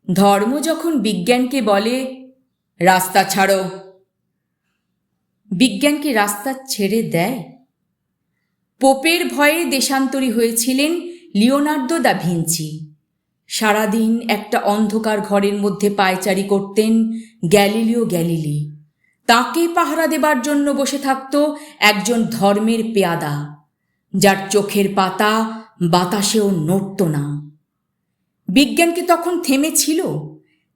ধর্ম যখন বিজ্ঞানকে বলে রাস্তা ছাড়ো, বিজ্ঞান কি রাস্তা ছেড়ে দেয়? পোপের ভয়ে দেশান্তরী হয়েছিলেন লিওনার্দো দা ভিঞ্চি। সারাদিন একটা অন্ধকার ঘরের মধ্যে পায়চারি করতেন গ্যালিলিও গ্যালিলি। তাকে পাহারা দেবার জন্য বসে থাকত একজন ধর্মের পেয়াদা, যার চোখের পাতা বাতাসেও নড়ত না। বিজ্ঞান কি তখন থেমেছিল?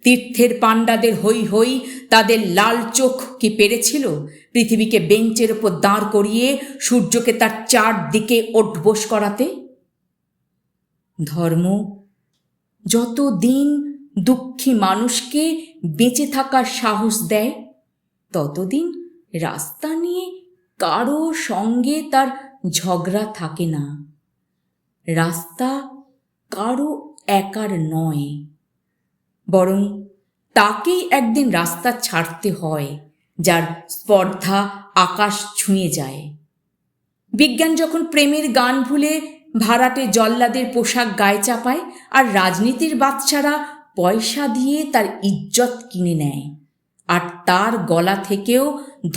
তীর্থের পাণ্ডাদের হৈ হৈ, তাদের লাল চোখ কি পেরেছিল পৃথিবীকে বেঞ্চের ওপর দাঁড় করিয়ে সূর্যকে তার চারদিকে ওঠবোস করাতে? ধর্ম যতদিন দুঃখী মানুষকে বেঁচে থাকার সাহস দেয়, ততদিন রাস্তা নিয়ে কারো সঙ্গে তার ঝগড়া থাকে না। রাস্তা কারো একার নয়, বরং তাকেই একদিন রাস্তা ছাড়তে হয় যার স্পর্ধা আকাশ ছুঁয়ে যায়। বিজ্ঞান যখন প্রেমের গান ভুলে ভাড়াটে জল্লাদের পোশাক গায়ে চাপায় আর রাজনীতির বাদশারা পয়সা দিয়ে তার ইজ্জত কিনে নেয়, আর তার গলা থেকেও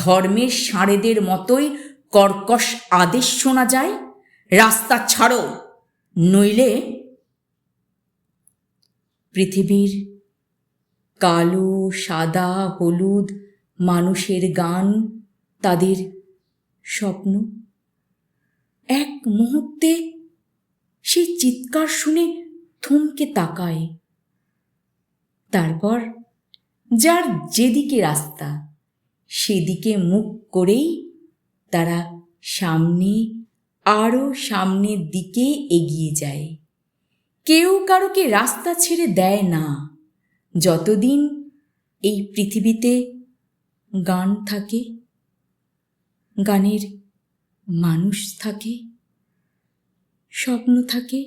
ধর্মের ষাঁড়েদের মতোই কর্কশ আদেশ শোনা যায়, রাস্তা ছাড়ো, নইলে। পৃথিবীর কালো সাদা হলুদ মানুষের গান, তাদের স্বপ্ন, এক মুহূর্তে সেই চিৎকার শুনে থমকে তাকায়। তারপর যার যেদিকে রাস্তা, সেদিকে মুখ করেই তারা সামনে, আরও সামনের দিকে এগিয়ে যায়। কেউ কারোকে রাস্তা ছেড়ে দেয় না, যতদিন এই পৃথিবীতে গান থাকে, গানের মানুষ থাকে, স্বপ্ন থাকে।